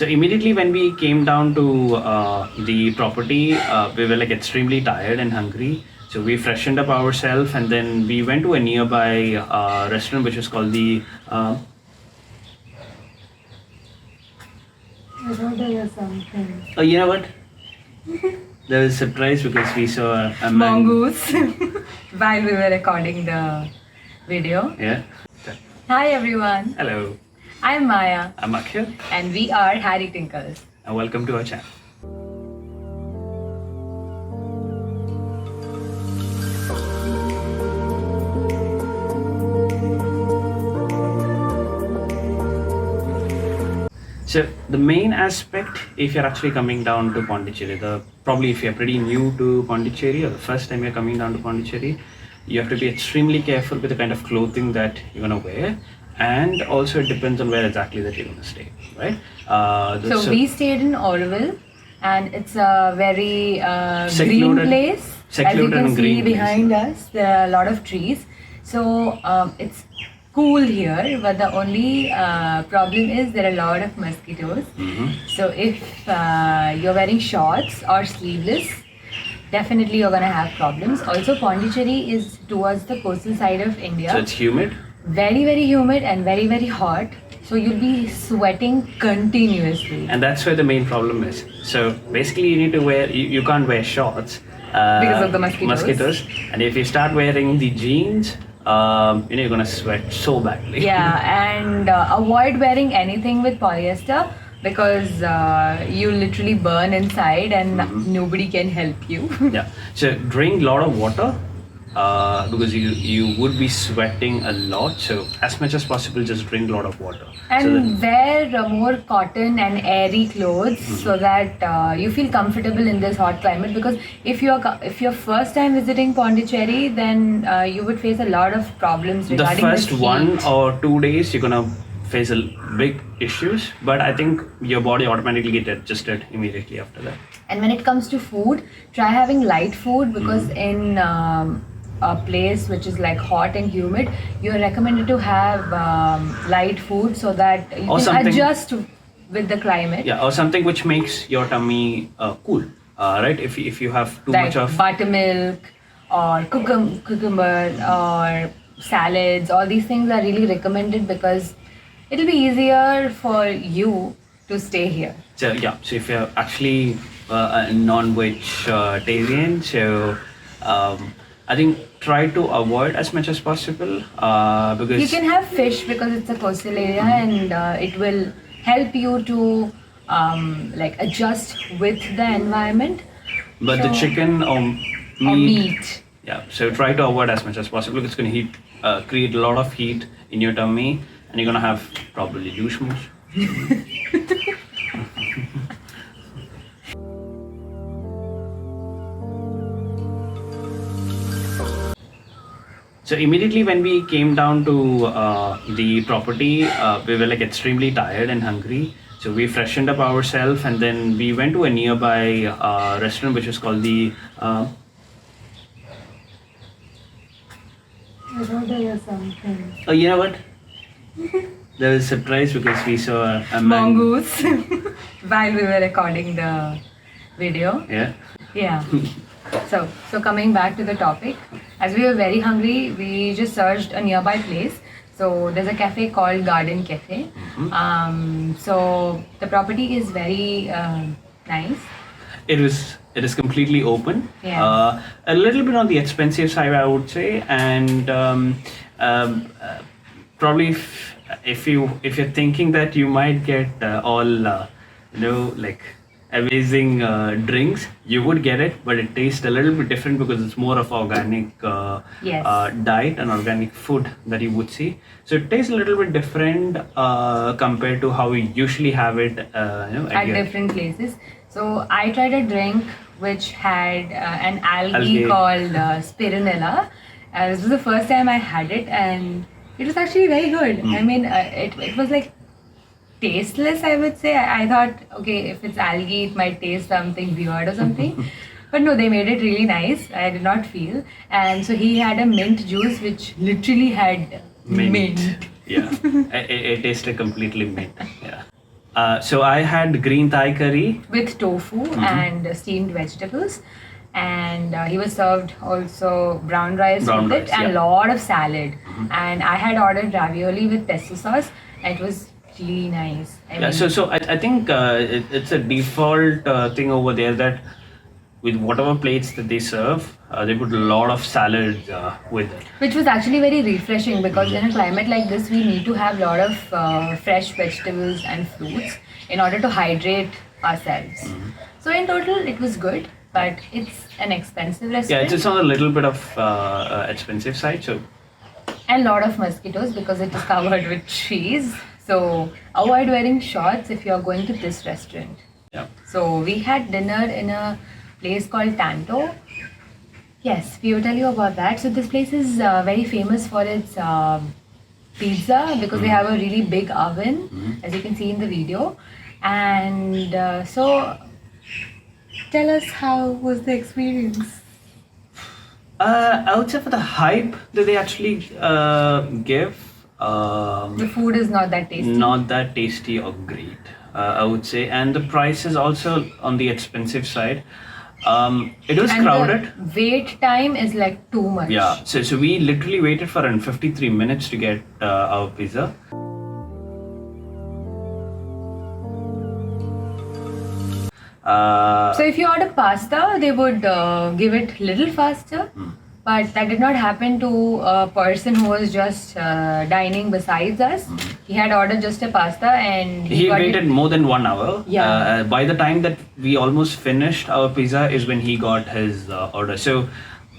So immediately when we came down to the property, we were like extremely tired and hungry. So we freshened up ourselves and then we went to a nearby restaurant which is called the. I thought there was something. Oh, you know what? There was a surprise because we saw a Mongoose while we were recording the video. Yeah. Hi everyone, Hello, I'm Maya I'm Akhil and we are Harry Tinkles. and welcome to our channel. So the main aspect, if you're actually coming down to Pondicherry, probably if you're pretty new to Pondicherry or the first time you're coming down to Pondicherry, you have to be extremely careful with the kind of clothing that you're gonna wear, and also it depends on where exactly that you're gonna stay, right? So we stayed in Orville and it's a very green Secluded- place. As you secluded can and see green place. behind us, there are a lot of trees. So it's cool here, but the only problem is there are a lot of mosquitoes. So if you're wearing shorts or sleeveless, definitely you're gonna have problems. Also, Pondicherry is towards the coastal side of India. So it's humid. Very humid and very hot. So you'll be sweating continuously. And that's where the main problem is. So basically, you need to wear. You can't wear shorts Because of the mosquitoes. And if you start wearing the jeans, you're gonna sweat so badly. Yeah, and avoid wearing anything with polyester because you literally burn inside and nobody can help you. Yeah. So drink a lot of water because you would be sweating a lot. So as much as possible, just drink a lot of water. And wear more cotton and airy clothes so that you feel comfortable in this hot climate. Because if you're first time visiting Pondicherry, then you would face a lot of problems the regarding first the heat. 1 or 2 days, you're gonna face a big issues. But I think your body automatically get adjusted immediately after that. And when it comes to food, try having light food because in a place which is like hot and humid, you're recommended to have light food so that you Or can something- adjust with the climate. Yeah, or something which makes your tummy cool. Right? If you have too Like much of buttermilk or cucumber or salads, all these things are really recommended because it'll be easier for you to stay here. so if you're actually a non-vegetarian, so I think try to avoid as much as possible because You can have fish because it's a coastal area and it will help you to like adjust with the environment. but the So- chicken or Or meat. Yeah, so try to avoid as much as possible because it's going to create a lot of heat in your tummy and you're going to have probably loose motion. So immediately when we came down to the property, we were like extremely tired and hungry. So we freshened up ourselves and then we went to a nearby restaurant which is called the. I thought there was something. Oh, you know what? There was a surprise because we saw a Mongoose while we were recording the video. Yeah. Yeah. So coming back to the topic, as we were very hungry, we just searched a nearby place. So there's a cafe called Garden Cafe. So the property is very nice. It is completely open. Yeah. A little bit on the expensive side, I would say, and probably if you're thinking that you might get all like amazing drinks, you would get it, but it tastes a little bit different because it's more of organic Yes. diet and organic food that you would see. So it tastes a little bit different compared to how we usually have it At your- different places. So I tried a drink which had an algae Algae. called spironella. This was the first time I had it, and it was actually very good. I mean, it was like tasteless, I would say. I thought, okay, if it's algae, it might taste something weird or something. But no, they made it really nice. I did not feel. And so he had a mint juice which literally had mint. Yeah, it tasted completely mint. Yeah. So I had green Thai curry. with tofu and steamed vegetables. And he was served also brown rice Brown with rice, it and a yeah. lot of salad. And I had ordered ravioli with pesto sauce. And it was really nice. Yeah, so I think it's a default thing over there that with whatever plates that they serve, they put a lot of salads with it. Which was actually very refreshing because in a climate like this, we need to have a lot of fresh vegetables and fruits in order to hydrate ourselves. So in total, it was good, but it's an expensive Yeah, restaurant it's on a little bit of expensive side. So and a lot of mosquitoes because it is covered with trees. So avoid wearing shorts if you are going to this restaurant. yeah. So we had dinner in a place called Tanto. Yes, we will tell you about that. So this place is very famous for its pizza because they have a really big oven, as you can see in the video. And so, tell us how was the experience? I would say for the hype that they actually give, The food is not that tasty. not that tasty or great, I would say. And the price is also on the expensive side. It was And crowded. the wait time is like too much. Yeah, so we literally waited for around 53 minutes to get our pizza. So if you order pasta, they would give it little faster. But that did not happen to a person who was just dining besides us. He had ordered just a pasta and He got waited it. more than 1 hour. Yeah. By the time that we almost finished our pizza is when he got his order. So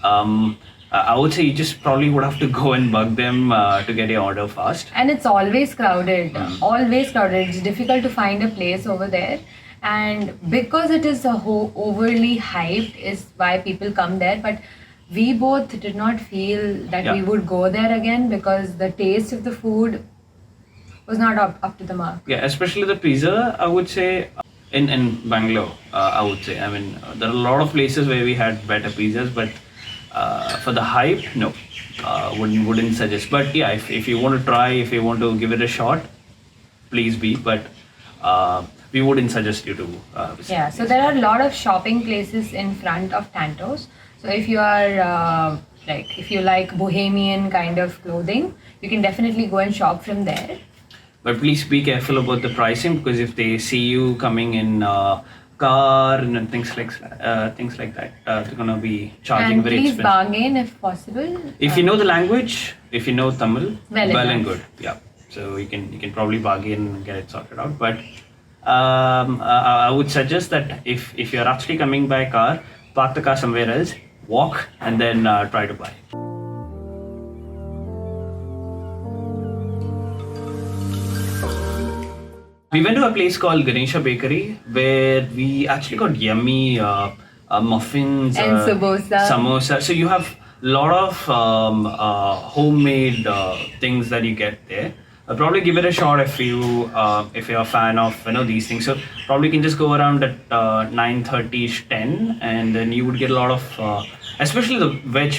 I would say you just probably would have to go and bug them to get your order fast. And it's always crowded. Always crowded. It's difficult to find a place over there. And because it is overly hyped is why people come there. But we both did not feel that Yeah. we would go there again because the taste of the food was not up to the mark. Yeah, especially the pizza, I would say in Bangalore, I would say. I mean, there are a lot of places where we had better pizzas, but for the hype, no, wouldn't suggest. But yeah, if you want to try, if you want to give it a shot, please be. But we wouldn't suggest you to visit. Yeah, so there are a lot of shopping places in front of Tantos. So if you are if you like bohemian kind of clothing, you can definitely go and shop from there. But please be careful about the pricing because if they see you coming in car and things like that, they're gonna be charging And very please expensive. bargain if possible. If you know the language, if you know Tamil, Well and enough. good, yeah. So you can probably bargain and get it sorted out. But I would suggest that if you're actually coming by car, park the car somewhere else, walk, and then try to buy. We went to a place called Ganesha Bakery where we actually got yummy muffins And samosa. Samosa. So you have a lot of homemade things that you get there. I'll probably give it a shot if you're a fan of these things. So probably you can just go around at 9:30ish, 10, and then you would get a lot of especially the veg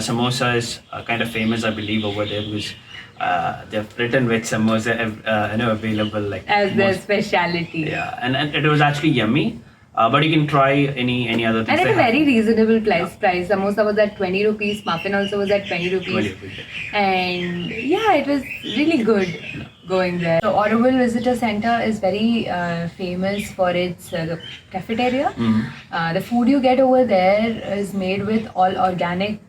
samosa is kind of famous, I believe, over there because they've written veg samosa available like As their most- speciality. yeah, and it was actually yummy. But you can try any other things. And at they a have. very reasonable price. Samosa was at 20 rupees, muffin also was at 20 rupees. 20 rupees, And yeah, it was really good going there. So Auroville Visitor Center is very famous for its the cafeteria. The food you get over there is made with all organic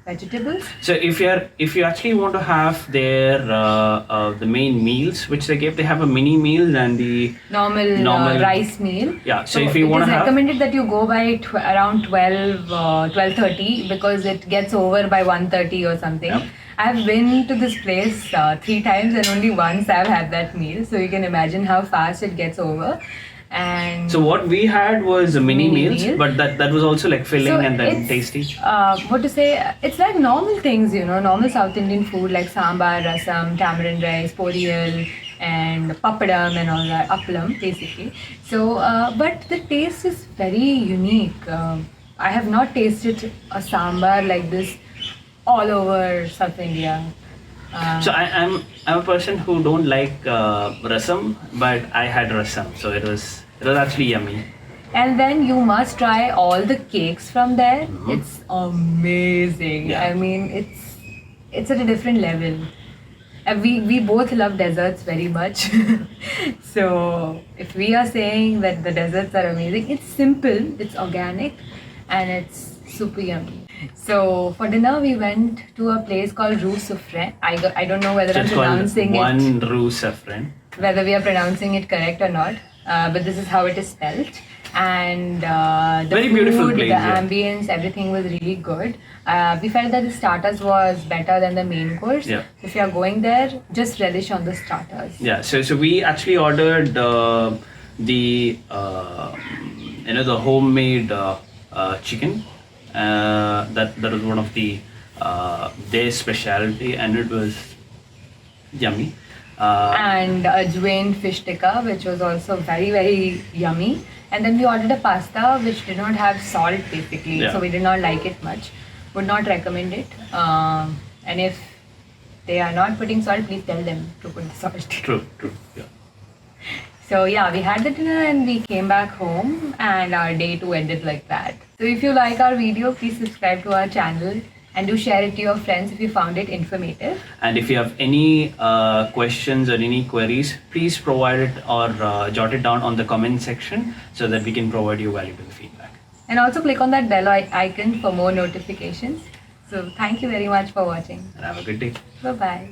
vegetables. So if you actually want to have their the main meals which they give, they have a mini meal and the Normal rice meal. Yeah, so if you it wanna is have- recommended that you go by around 12:30 because it gets over by 1:30 or something. Yep. I've been to this place 3 times and only once I've had that meal, so you can imagine how fast it gets over. And So what we had was a mini Mini meals, meal. but that was also like filling So and then it's, tasty. What to say? It's like normal things, normal South Indian food like sambar, rasam, tamarind rice, poriyal, and papadam and all that, appalam basically. So, but the taste is very unique. I have not tasted a sambar like this all over South India. So I'm a person who don't like rasam, but I had rasam, so it was actually yummy. And then you must try all the cakes from there. Mhm. It's amazing. Yeah. I mean, it's at a different level. We both love desserts very much. So if we are saying that the desserts are amazing, it's simple, it's organic, and it's super yummy. So for dinner we went to a place called Rue Souffre. I don't know whether So I'm it's called pronouncing it, one roux saffron. whether we are pronouncing it correct or not, but this is how it is spelled. And the Very food, beautiful the place, yeah. ambience, everything was really good. We felt that the starters was better than the main course. Yeah. So if you are going there, just relish on the starters. Yeah, so we actually ordered the the homemade chicken. That was one of the their specialty, and it was yummy. And ajwain fish tikka, which was also very, very yummy. And then we ordered a pasta which did not have salt basically, Yeah. so we did not like it much. Would not recommend it. And if they are not putting salt, please tell them to put the salt. True. Yeah. So yeah, we had the dinner and we came back home, and our day 2 ended like that. So if you like our video, please subscribe to our channel and do share it to your friends if you found it informative. And if you have any questions or any queries, please provide it or jot it down on the comment section so that we can provide you valuable feedback. And also click on that bell icon for more notifications. So thank you very much for watching. And have a good day. Bye bye.